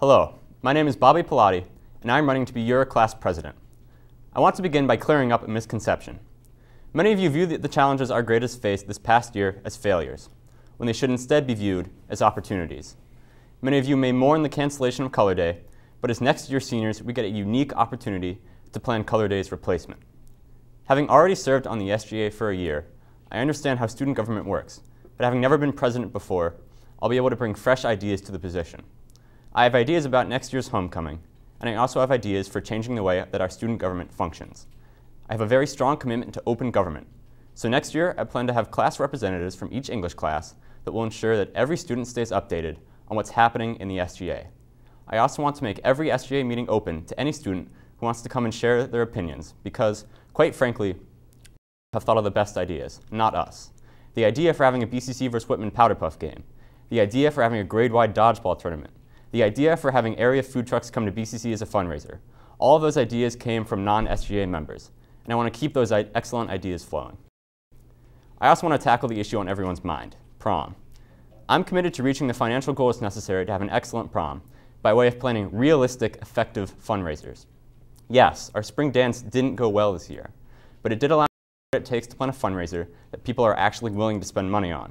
Hello, my name is Bobby Pilati, and I'm running to be your class president. I want to begin by clearing up a misconception. Many of you view the challenges our grade has faced this past year as failures, when they should instead be viewed as opportunities. Many of you may mourn the cancellation of Color Day, but as next year's seniors, we get a unique opportunity to plan Color Day's replacement. Having already served on the SGA for a year, I understand how student government works, but having never been president before, I'll be able to bring fresh ideas to the position. I have ideas about next year's homecoming, and I also have ideas for changing the way that our student government functions. I have a very strong commitment to open government, so next year I plan to have class representatives from each English class that will ensure that every student stays updated on what's happening in the SGA. I also want to make every SGA meeting open to any student who wants to come and share their opinions because, quite frankly, have thought of the best ideas, not us. The idea for having a BCC vs. Whitman Powder Puff game, the idea for having a grade-wide dodgeball tournament, the idea for having area food trucks come to BCC as a fundraiser. All of those ideas came from non-SGA members, and I want to keep those excellent ideas flowing. I also want to tackle the issue on everyone's mind, prom. I'm committed to reaching the financial goals necessary to have an excellent prom by way of planning realistic, effective fundraisers. Yes, our spring dance didn't go well this year, but it did allow what it takes to plan a fundraiser that people are actually willing to spend money on.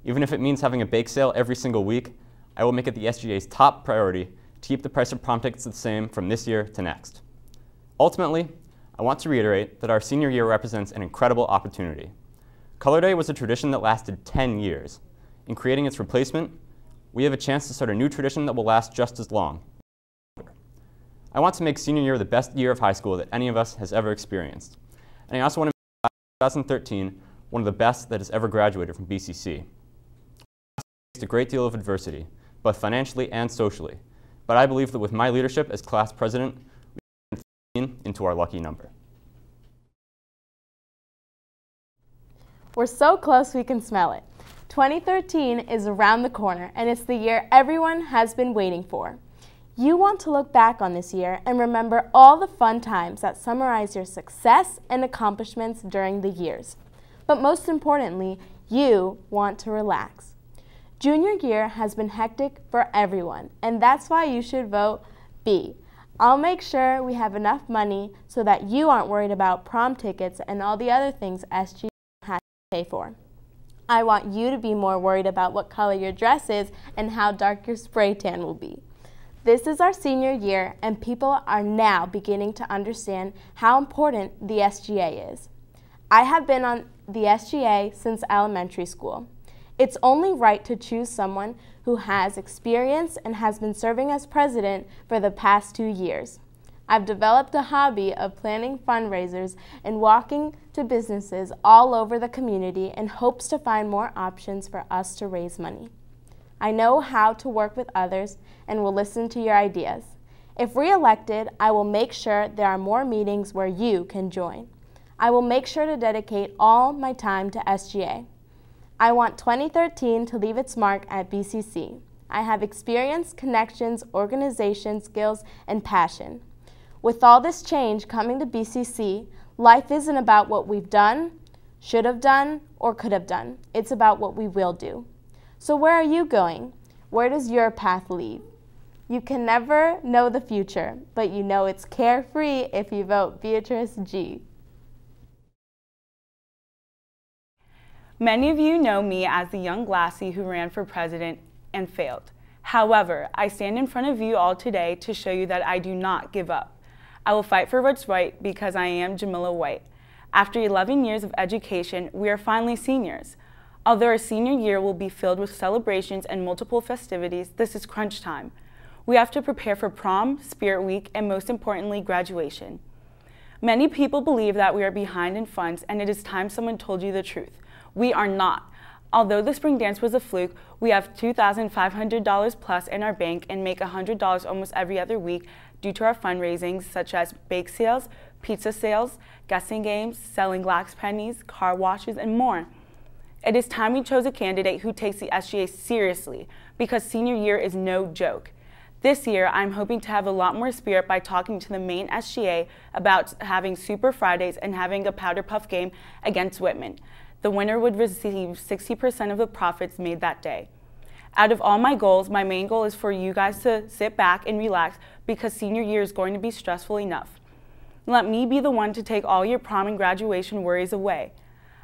Even if it means having a bake sale every single week, I will make it the SGA's top priority to keep the price of prom tickets the same from this year to next. Ultimately, I want to reiterate that our senior year represents an incredible opportunity. Color Day was a tradition that lasted 10 years. In creating its replacement, we have a chance to start a new tradition that will last just as long. I want to make senior year the best year of high school that any of us has ever experienced. And I also want to make 2013 one of the best that has ever graduated from BCC. We faced a great deal of adversity, both financially and socially, but I believe that with my leadership as class president, we can turn into our lucky number. We're so close we can smell it. 2013 is around the corner, and it's the year everyone has been waiting for. You want to look back on this year and remember all the fun times that summarize your success and accomplishments during the years. But most importantly, you want to relax. Junior year has been hectic for everyone, and that's why you should vote B. I'll make sure we have enough money so that you aren't worried about prom tickets and all the other things SGA has to pay for. I want you to be more worried about what color your dress is and how dark your spray tan will be. This is our senior year, and people are now beginning to understand how important the SGA is. I have been on the SGA since elementary school. It's only right to choose someone who has experience and has been serving as president for the past 2 years. I've developed a hobby of planning fundraisers and walking to businesses all over the community in hopes to find more options for us to raise money. I know how to work with others and will listen to your ideas. If re-elected, I will make sure there are more meetings where you can join. I will make sure to dedicate all my time to SGA. I want 2013 to leave its mark at BCC. I have experience, connections, organization skills, and passion. With all this change coming to BCC, life isn't about what we've done, should have done, or could have done. It's about what we will do. So where are you going? Where does your path lead? You can never know the future, but you know it's carefree if you vote Beatrice G. Many of you know me as the young Lassie who ran for president and failed. However, I stand in front of you all today to show you that I do not give up. I will fight for what's right because I am Jamila White. After 11 years of education, we are finally seniors. Although our senior year will be filled with celebrations and multiple festivities, this is crunch time. We have to prepare for prom, Spirit Week, and most importantly, graduation. Many people believe that we are behind in funds, and it is time someone told you the truth. We are not. Although the spring dance was a fluke, we have $2,500 plus in our bank and make $100 almost every other week due to our fundraisings such as bake sales, pizza sales, guessing games, selling lax pennies, car washes, and more. It is time we chose a candidate who takes the SGA seriously because senior year is no joke. This year, I'm hoping to have a lot more spirit by talking to the main SGA about having Super Fridays and having a powder puff game against Whitman. The winner would receive 60% of the profits made that day. Out of all my goals, my main goal is for you guys to sit back and relax because senior year is going to be stressful enough. Let me be the one to take all your prom and graduation worries away.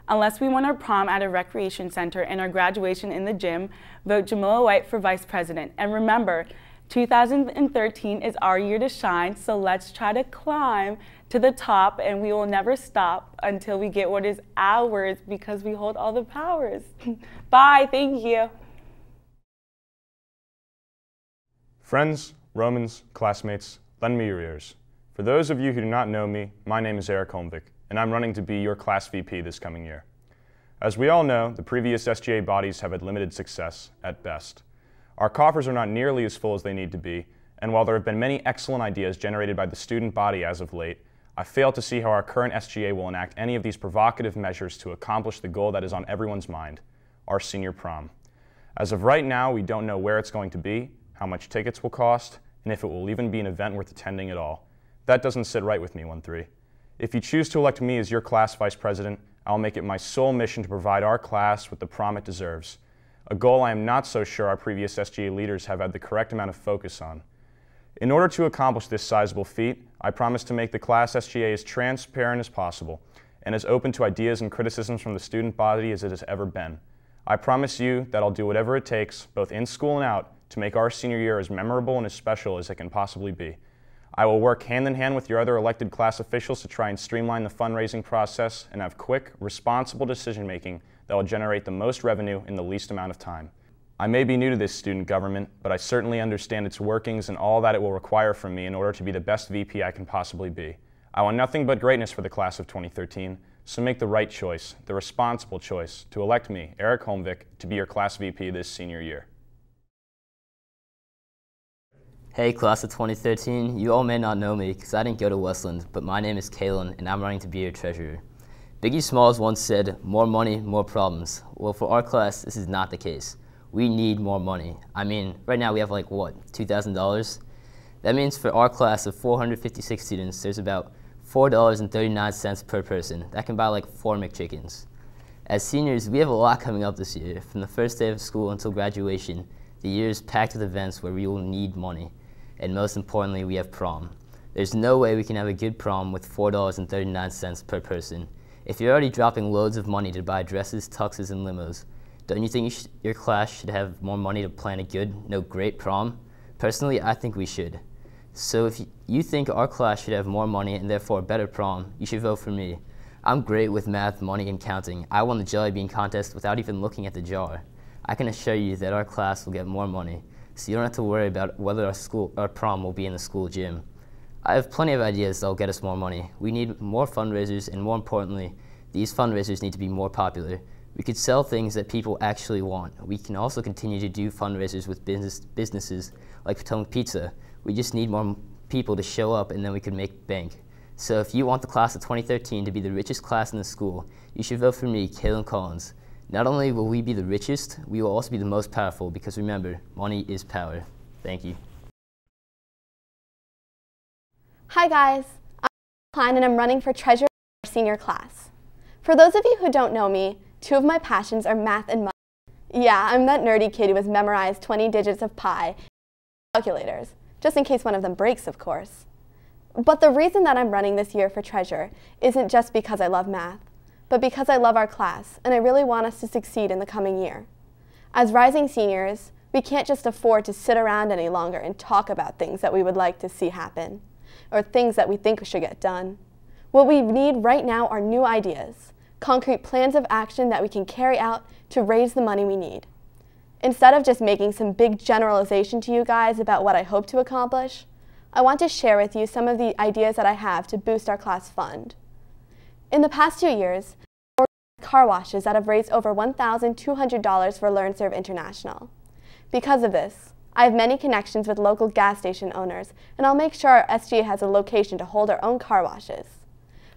Unless we want our prom at a recreation center and our graduation in the gym, vote Jamila White for vice president. And remember, 2013 is our year to shine, so let's try to climb to the top, and we will never stop until we get what is ours because we hold all the powers. Bye, thank you. Friends, Romans, classmates, lend me your ears. For those of you who do not know me, my name is Eric Holmvik, and I'm running to be your class VP this coming year. As we all know, the previous SGA bodies have had limited success, at best. Our coffers are not nearly as full as they need to be, and while there have been many excellent ideas generated by the student body as of late, I fail to see how our current SGA will enact any of these provocative measures to accomplish the goal that is on everyone's mind, our senior prom. As of right now, we don't know where it's going to be, how much tickets will cost, and if it will even be an event worth attending at all. That doesn't sit right with me, 1-3. If you choose to elect me as your class vice president, I'll make it my sole mission to provide our class with the prom it deserves, a goal I am not so sure our previous SGA leaders have had the correct amount of focus on. In order to accomplish this sizable feat, I promise to make the class SGA as transparent as possible and as open to ideas and criticisms from the student body as it has ever been. I promise you that I'll do whatever it takes, both in school and out, to make our senior year as memorable and as special as it can possibly be. I will work hand in hand with your other elected class officials to try and streamline the fundraising process and have quick, responsible decision-making that will generate the most revenue in the least amount of time. I may be new to this student government, but I certainly understand its workings and all that it will require from me in order to be the best VP I can possibly be. I want nothing but greatness for the class of 2013, so make the right choice, the responsible choice, to elect me, Eric Holmvik, to be your class VP this senior year. Hey class of 2013, you all may not know me because I didn't go to Westland, but my name is Kalen and I'm running to be your treasurer. Biggie Smalls once said, more money, more problems. Well, for our class, this is not the case. We need more money. I mean, right now we have like, what, $2,000? That means for our class of 456 students, there's about $4.39 per person. That can buy like 4 McChickens. As seniors, we have a lot coming up this year. From the first day of school until graduation, the year is packed with events where we will need money. And most importantly, we have prom. There's no way we can have a good prom with $4.39 per person. If you're already dropping loads of money to buy dresses, tuxes, and limos, don't you think your class should have more money to plan a good, great prom? Personally, I think we should. So if you think our class should have more money and therefore a better prom, you should vote for me. I'm great with math, money, and counting. I won the Jelly Bean contest without even looking at the jar. I can assure you that our class will get more money, so you don't have to worry about whether our prom will be in the school gym. I have plenty of ideas that will get us more money. We need more fundraisers, and more importantly, these fundraisers need to be more popular. We could sell things that people actually want. We can also continue to do fundraisers with businesses like Potomac Pizza. We just need more people to show up, and then we could make bank. So if you want the class of 2013 to be the richest class in the school, you should vote for me, Kalen Collins. Not only will we be the richest, we will also be the most powerful because remember, money is power. Thank you. Hi guys, I'm Klein and I'm running for treasurer of our senior class. For those of you who don't know me, 2 of my passions are math and money. Yeah, I'm that nerdy kid who has memorized 20 digits of pi and calculators, just in case one of them breaks, of course. But the reason that I'm running this year for treasurer isn't just because I love math, but because I love our class and I really want us to succeed in the coming year. As rising seniors, we can't just afford to sit around any longer and talk about things that we would like to see happen, or things that we think should get done. What we need right now are new ideas, concrete plans of action that we can carry out to raise the money we need. Instead of just making some big generalization to you guys about what I hope to accomplish, I want to share with you some of the ideas that I have to boost our class fund. In the past 2 years, I've organized car washes that have raised over $1,200 for LearnServe International. Because of this, I have many connections with local gas station owners, and I'll make sure our SGA has a location to hold our own car washes.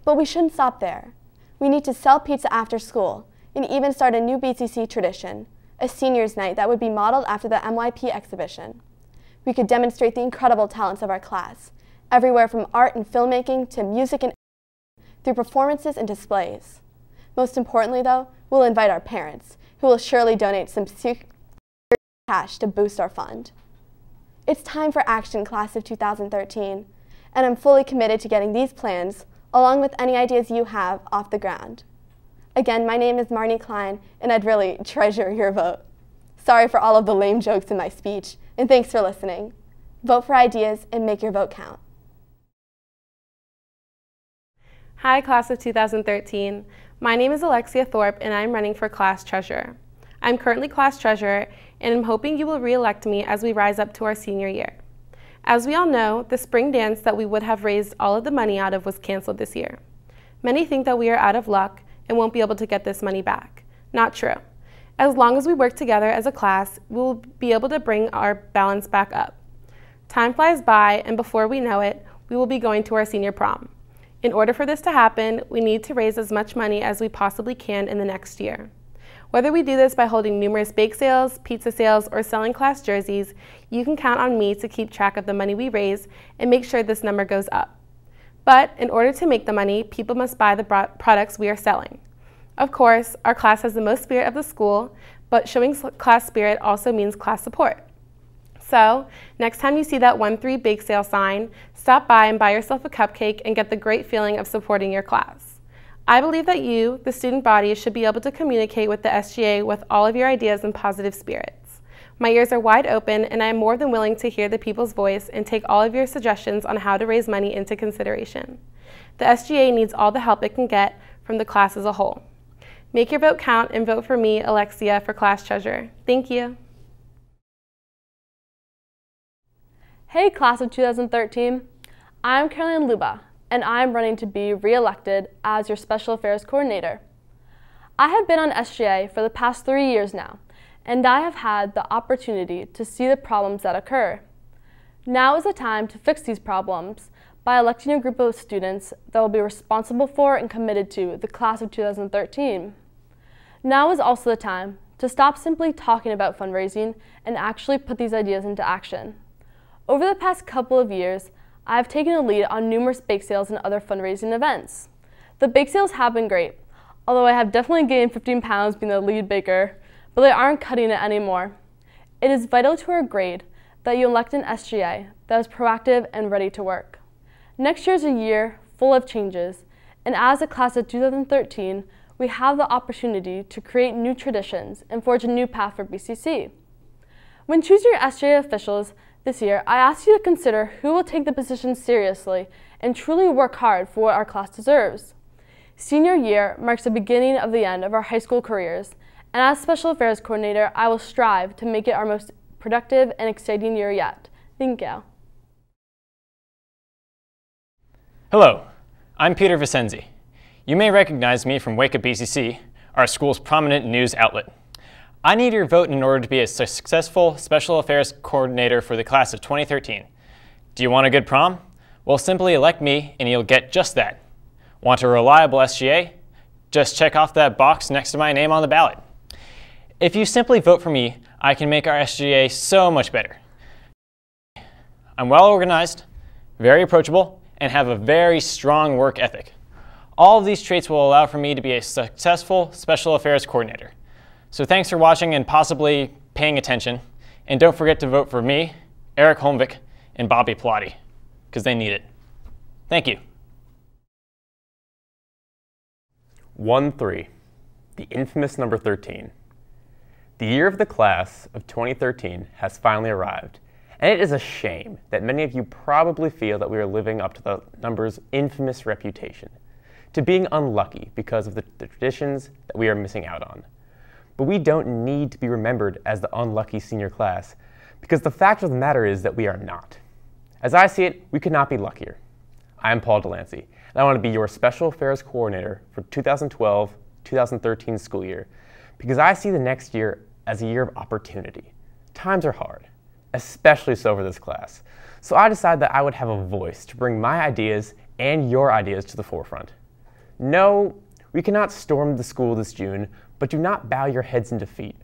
But we shouldn't stop there. We need to sell pizza after school, and even start a new BCC tradition, a seniors night that would be modeled after the MYP exhibition. We could demonstrate the incredible talents of our class, everywhere from art and filmmaking to music and through performances and displays. Most importantly though, we'll invite our parents, who will surely donate some secret cash to boost our fund. It's time for action, class of 2013, and I'm fully committed to getting these plans, along with any ideas you have, off the ground. Again, my name is Marnie Klein, and I'd really treasure your vote. Sorry for all of the lame jokes in my speech, and thanks for listening. Vote for ideas and make your vote count. Hi, class of 2013. My name is Alexia Thorpe, and I'm running for class treasurer. I'm currently class treasurer, and I'm hoping you will re-elect me as we rise up to our senior year. As we all know, the spring dance that we would have raised all of the money out of was canceled this year. Many think that we are out of luck and won't be able to get this money back. Not true. As long as we work together as a class, we will be able to bring our balance back up. Time flies by, and before we know it, we will be going to our senior prom. In order for this to happen, we need to raise as much money as we possibly can in the next year. Whether we do this by holding numerous bake sales, pizza sales, or selling class jerseys, you can count on me to keep track of the money we raise and make sure this number goes up. But in order to make the money, people must buy the products we are selling. Of course, our class has the most spirit of the school, but showing class spirit also means class support. So, next time you see that 1-3 bake sale sign, stop by and buy yourself a cupcake and get the great feeling of supporting your class. I believe that you, the student body, should be able to communicate with the SGA with all of your ideas and positive spirits. My ears are wide open, and I am more than willing to hear the people's voice and take all of your suggestions on how to raise money into consideration. The SGA needs all the help it can get from the class as a whole. Make your vote count and vote for me, Alexia, for class treasurer. Thank you. Hey, class of 2013. I'm Caroline Luba, and I'm running to be re-elected as your Special Affairs Coordinator. I have been on SGA for the past 3 years now, and I have had the opportunity to see the problems that occur. Now is the time to fix these problems by electing a group of students that will be responsible for and committed to the class of 2013. Now is also the time to stop simply talking about fundraising and actually put these ideas into action. Over the past couple of years, I have taken a lead on numerous bake sales and other fundraising events. The bake sales have been great, although I have definitely gained 15 pounds being the lead baker, but they aren't cutting it anymore. It is vital to our grade that you elect an SGA that is proactive and ready to work. Next year is a year full of changes, and as a class of 2013, we have the opportunity to create new traditions and forge a new path for BCC. When choosing your SGA officials this year, I ask you to consider who will take the position seriously and truly work hard for what our class deserves. Senior year marks the beginning of the end of our high school careers, and as Special Affairs Coordinator, I will strive to make it our most productive and exciting year yet. Thank you. Hello, I'm Peter Vicenzi. You may recognize me from Wake Up BCC, our school's prominent news outlet. I need your vote in order to be a successful Special Affairs Coordinator for the class of 2013. Do you want a good prom? Well, simply elect me and you'll get just that. Want a reliable SGA? Just check off that box next to my name on the ballot. If you simply vote for me, I can make our SGA so much better. I'm well organized, very approachable, and have a very strong work ethic. All of these traits will allow for me to be a successful Special Affairs Coordinator. So thanks for watching and possibly paying attention. And don't forget to vote for me, Eric Holmvik, and Bobby Pilati, because they need it. Thank you. 1-3, the infamous number 13. The year of the class of 2013 has finally arrived, and it is a shame that many of you probably feel that we are living up to the number's infamous reputation, to being unlucky because of the traditions that we are missing out on. But we don't need to be remembered as the unlucky senior class, because the fact of the matter is that we are not. As I see it, we could not be luckier. I am Paul Delancey, and I want to be your Special Affairs Coordinator for 2012-2013 school year, because I see the next year as a year of opportunity. Times are hard, especially so for this class. So I decided that I would have a voice to bring my ideas and your ideas to the forefront. No, we cannot storm the school this June, but do not bow your heads in defeat,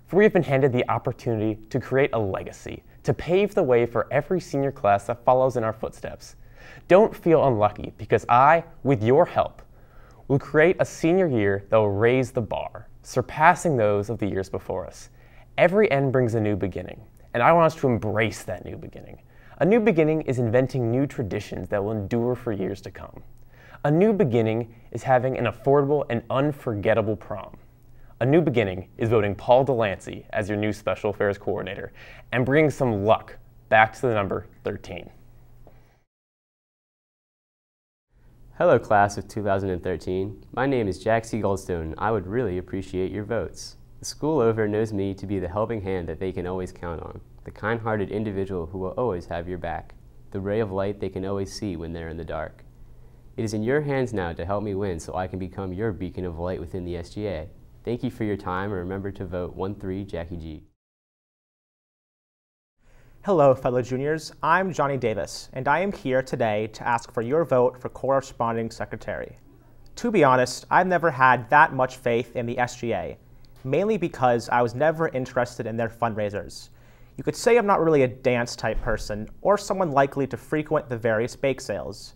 for we have been handed the opportunity to create a legacy, to pave the way for every senior class that follows in our footsteps. Don't feel unlucky, because I, with your help, will create a senior year that will raise the bar, surpassing those of the years before us. Every end brings a new beginning, and I want us to embrace that new beginning. A new beginning is inventing new traditions that will endure for years to come. A new beginning is having an affordable and unforgettable prom. A new beginning is voting Paul Delancey as your new Special Affairs Coordinator and bringing some luck back to the number 13. Hello, class of 2013. My name is Jack C. Goldstone. I would really appreciate your votes. The school over knows me to be the helping hand that they can always count on, the kind-hearted individual who will always have your back, the ray of light they can always see when they're in the dark. It is in your hands now to help me win so I can become your beacon of light within the SGA. Thank you for your time, and remember to vote 1-3 Jackie G. Hello, fellow juniors. I'm Johnny Davis, and I am here today to ask for your vote for corresponding secretary. To be honest, I've never had that much faith in the SGA, mainly because I was never interested in their fundraisers. You could say I'm not really a dance type person, or someone likely to frequent the various bake sales.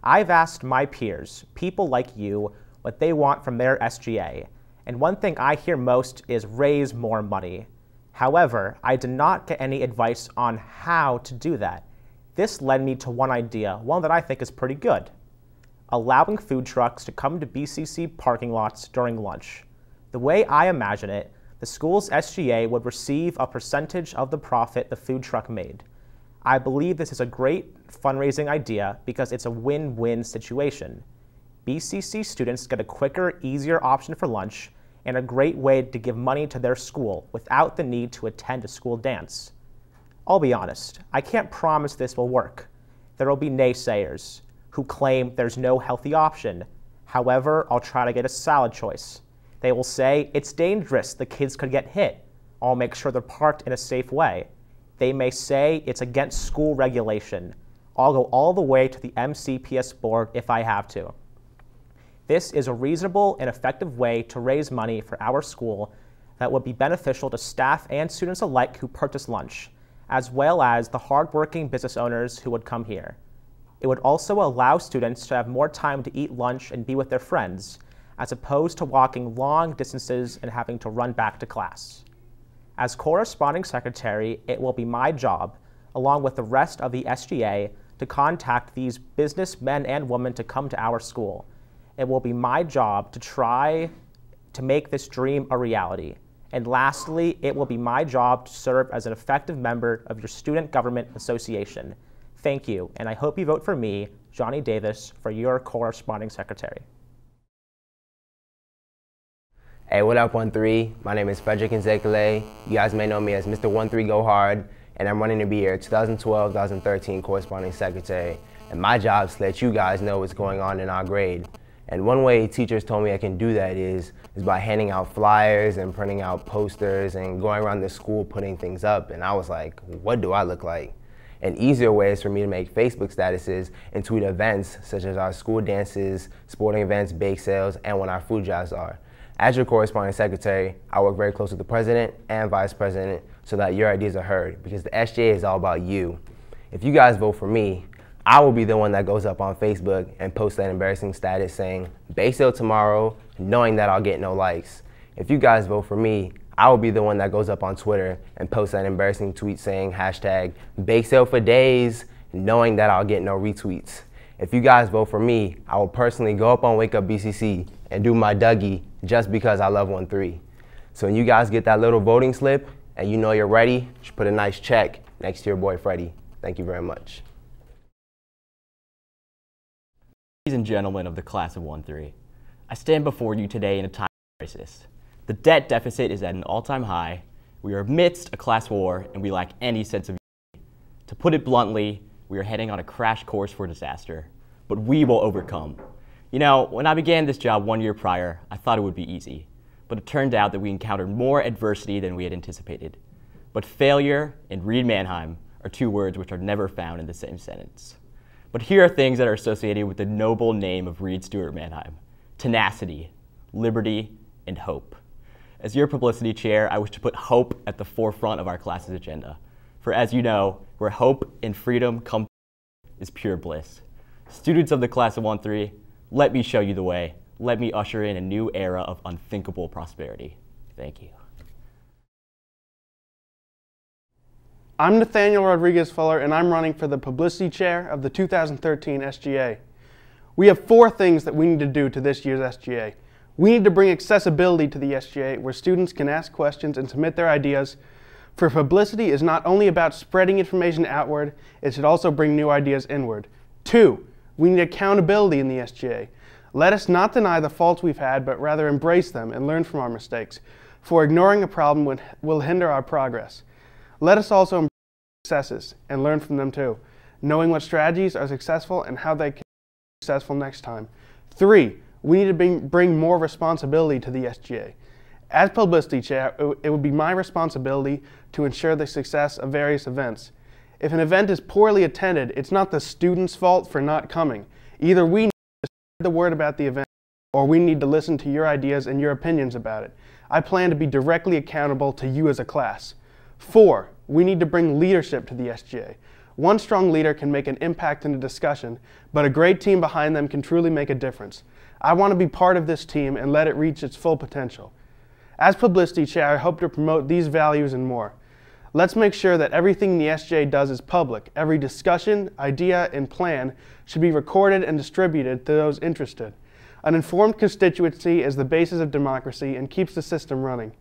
I've asked my peers, people like you, what they want from their SGA, and one thing I hear most is raise more money. However, I did not get any advice on how to do that. This led me to one idea, one that I think is pretty good. Allowing food trucks to come to BCC parking lots during lunch. The way I imagine it, the school's SGA would receive a percentage of the profit the food truck made. I believe this is a great fundraising idea because it's a win-win situation. BCC students get a quicker, easier option for lunch and a great way to give money to their school without the need to attend a school dance. I'll be honest, I can't promise this will work. There will be naysayers who claim there's no healthy option. However, I'll try to get a salad choice. They will say, it's dangerous, the kids could get hit. I'll make sure they're parked in a safe way. They may say it's against school regulation. I'll go all the way to the MCPS board if I have to. This is a reasonable and effective way to raise money for our school that would be beneficial to staff and students alike who purchase lunch, as well as the hardworking business owners who would come here. It would also allow students to have more time to eat lunch and be with their friends, as opposed to walking long distances and having to run back to class. As corresponding secretary, it will be my job, along with the rest of the SGA, to contact these businessmen and women to come to our school. It will be my job to try to make this dream a reality. And lastly, it will be my job to serve as an effective member of your Student Government Association. Thank you, and I hope you vote for me, Johnny Davis, for your corresponding secretary. Hey, what up, 1-3? My name is Frederick Nzekele. You guys may know me as Mr. 1-3 Go Hard, and I'm running to be your 2012-2013 corresponding secretary. And my job is to let you guys know what's going on in our grade. And one way teachers told me I can do that is by handing out flyers and printing out posters and going around the school putting things up. And I was like, what do I look like? An easier way is for me to make Facebook statuses and tweet events such as our school dances, sporting events, bake sales, and when our food drives are. As your corresponding secretary, I work very close with the president and vice president so that your ideas are heard, because the SGA is all about you. If you guys vote for me, I will be the one that goes up on Facebook and posts that embarrassing status saying, bake sale tomorrow, knowing that I'll get no likes. If you guys vote for me, I will be the one that goes up on Twitter and posts that embarrassing tweet saying hashtag bake sale for days, knowing that I'll get no retweets. If you guys vote for me, I will personally go up on Wake Up BCC and do my Dougie just because I love 1-3. So when you guys get that little voting slip and you know you're ready, just put a nice check next to your boy Freddie. Thank you very much. Ladies and gentlemen of the class of 1-3, I stand before you today in a time of crisis. The debt deficit is at an all-time high, we are amidst a class war, and we lack any sense of unity. To put it bluntly, we are heading on a crash course for disaster, but we will overcome. You know, when I began this job 1 year prior, I thought it would be easy, but it turned out that we encountered more adversity than we had anticipated. But failure and Reed Manheim are two words which are never found in the same sentence. But here are things that are associated with the noble name of Reed Stewart Manheim: tenacity, liberty, and hope. As your publicity chair, I wish to put hope at the forefront of our class's agenda. For as you know, where hope and freedom come is pure bliss. Students of the class of 1-3, let me show you the way. Let me usher in a new era of unthinkable prosperity. Thank you. I'm Nathaniel Rodriguez Fuller, and I'm running for the Publicity Chair of the 2013 SGA. We have 4 things that we need to do to this year's SGA. We need to bring accessibility to the SGA, where students can ask questions and submit their ideas. For publicity is not only about spreading information outward, it should also bring new ideas inward. 2, we need accountability in the SGA. Let us not deny the faults we've had, but rather embrace them and learn from our mistakes, for ignoring a problem will hinder our progress. Let us also embrace successes and learn from them too, knowing what strategies are successful and how they can be successful next time. 3, we need to bring more responsibility to the SGA. As Publicity Chair, it would be my responsibility to ensure the success of various events. If an event is poorly attended, it's not the student's fault for not coming. Either we need to spread the word about the event, or we need to listen to your ideas and your opinions about it. I plan to be directly accountable to you as a class. 4, we need to bring leadership to the SGA. One strong leader can make an impact in a discussion, but a great team behind them can truly make a difference. I want to be part of this team and let it reach its full potential. As Publicity Chair, I hope to promote these values and more. Let's make sure that everything the SGA does is public. Every discussion, idea, and plan should be recorded and distributed to those interested. An informed constituency is the basis of democracy and keeps the system running.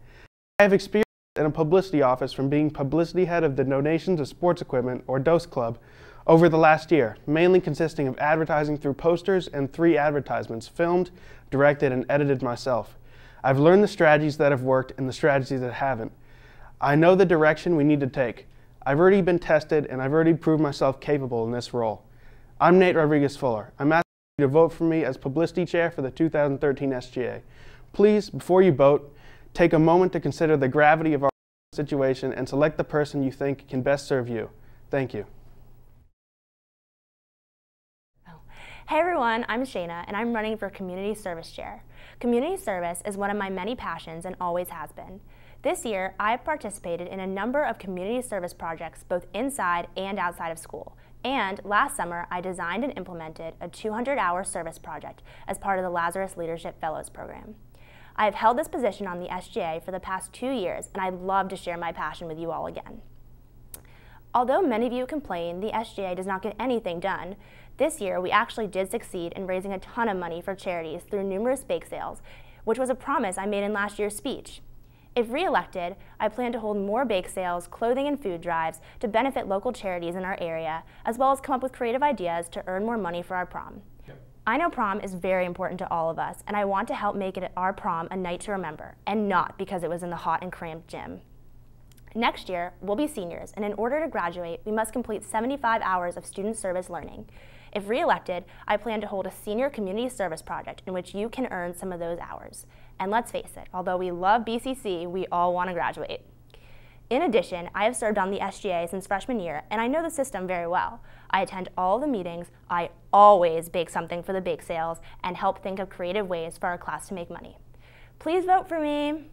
I have experience in a publicity office from being publicity head of the Donations of Sports Equipment, or DOS Club, over the last year, mainly consisting of advertising through posters and 3 advertisements filmed, directed, and edited myself. I've learned the strategies that have worked and the strategies that haven't. I know the direction we need to take. I've already been tested and I've already proved myself capable in this role. I'm Nate Rodriguez Fuller. I'm asking you to vote for me as Publicity Chair for the 2013 SGA. Please, before you vote, take a moment to consider the gravity of our situation and select the person you think can best serve you. Thank you. Hey everyone, I'm Shayna and I'm running for Community Service Chair. Community service is one of my many passions and always has been. This year, I have participated in a number of community service projects both inside and outside of school. And last summer, I designed and implemented a 200-hour service project as part of the Lazarus Leadership Fellows Program. I have held this position on the SGA for the past 2 years, and I'd love to share my passion with you all again. Although many of you complain the SGA does not get anything done, this year we actually did succeed in raising a ton of money for charities through numerous bake sales, which was a promise I made in last year's speech. If re-elected, I plan to hold more bake sales, clothing, and food drives to benefit local charities in our area, as well as come up with creative ideas to earn more money for our prom. I know prom is very important to all of us, and I want to help make it our prom a night to remember, and not because it was in the hot and cramped gym. Next year, we'll be seniors, and in order to graduate, we must complete 75 hours of student service learning. If re-elected, I plan to hold a senior community service project in which you can earn some of those hours. And let's face it, although we love BCC, we all want to graduate. In addition, I have served on the SGA since freshman year, and I know the system very well. I attend all the meetings, I always bake something for the bake sales, and help think of creative ways for our class to make money. Please vote for me.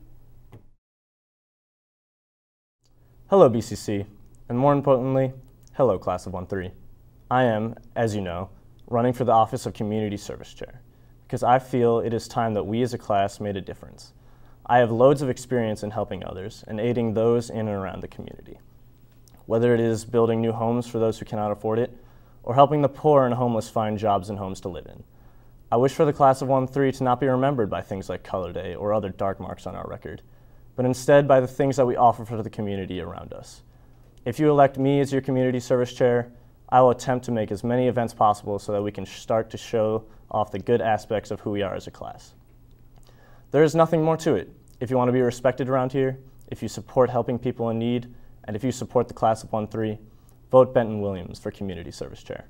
Hello BCC, and more importantly, hello Class of 1-3. I am, as you know, running for the office of Community Service Chair, because I feel it is time that we as a class made a difference. I have loads of experience in helping others and aiding those in and around the community. Whether it is building new homes for those who cannot afford it, or helping the poor and homeless find jobs and homes to live in. I wish for the Class of 1-3 to not be remembered by things like Color Day or other dark marks on our record, but instead by the things that we offer for the community around us. If you elect me as your Community Service Chair, I will attempt to make as many events possible so that we can start to show off the good aspects of who we are as a class. There is nothing more to it. If you want to be respected around here, if you support helping people in need, and if you support the Class of 1-3, vote Benton Williams for Community Service Chair.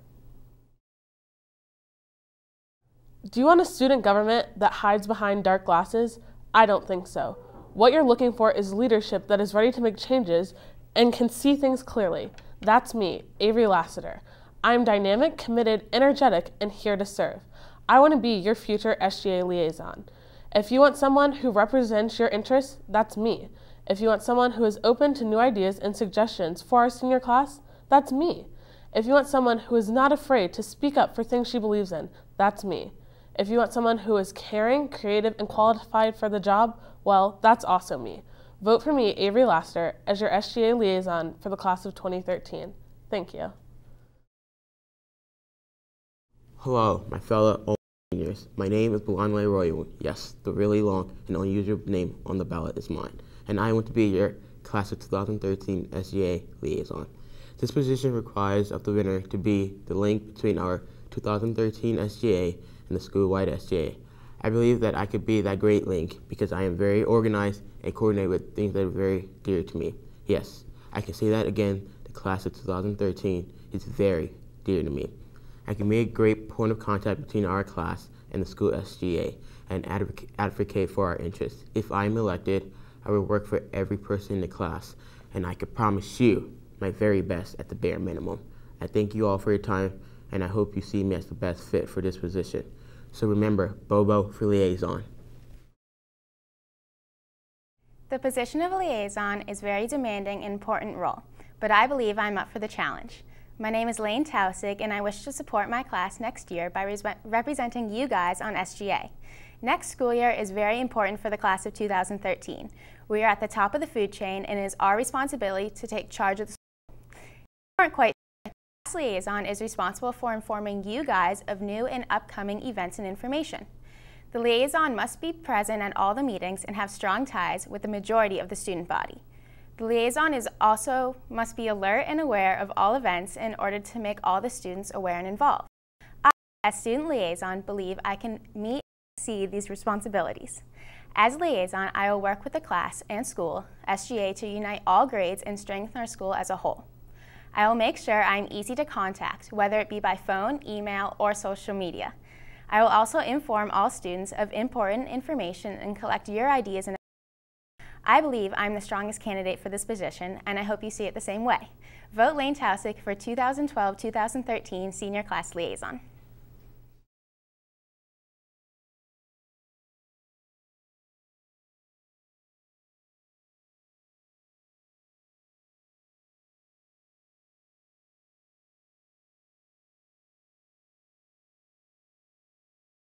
Do you want a student government that hides behind dark glasses? I don't think so. What you're looking for is leadership that is ready to make changes and can see things clearly. That's me, Avery Lassiter. I'm dynamic, committed, energetic, and here to serve. I want to be your future SGA liaison. If you want someone who represents your interests, that's me. If you want someone who is open to new ideas and suggestions for our senior class, that's me. If you want someone who is not afraid to speak up for things she believes in, that's me. If you want someone who is caring, creative, and qualified for the job, well, that's also me. Vote for me, Avery Laster, as your SGA liaison for the class of 2013. Thank you. Hello, my fellow seniors. My name is Belanway Royal. Yes, the really long and unusual name on the ballot is mine, and I want to be your class of 2013 SGA liaison. This position requires of the winner to be the link between our 2013 SGA and the school-wide SGA. I believe that I could be that great link because I am very organized and coordinate with things that are very dear to me. Yes, I can say that again, the class of 2013 is very dear to me. I can be a great point of contact between our class and the school SGA and advocate for our interests. If I am elected, I will work for every person in the class, and I can promise you my very best at the bare minimum. I thank you all for your time, and I hope you see me as the best fit for this position. So remember, Bobo for liaison. The position of liaison is a very demanding and important role, but I believe I'm up for the challenge. My name is Lane Tausig, and I wish to support my class next year by representing you guys on SGA. Next school year is very important for the class of 2013. We are at the top of the food chain, and it is our responsibility to take charge of the school. If you aren't quite sure, the class liaison is responsible for informing you guys of new and upcoming events and information. The liaison must be present at all the meetings and have strong ties with the majority of the student body. The liaison also must be alert and aware of all events in order to make all the students aware and involved. I, as student liaison, believe I can meet and exceed these responsibilities. As liaison, I will work with the class and school, SGA, to unite all grades and strengthen our school as a whole. I will make sure I am easy to contact, whether it be by phone, email, or social media. I will also inform all students of important information and collect your ideas and I believe I'm the strongest candidate for this position, and I hope you see it the same way. Vote Lane Tausig for 2012-2013 Senior Class Liaison.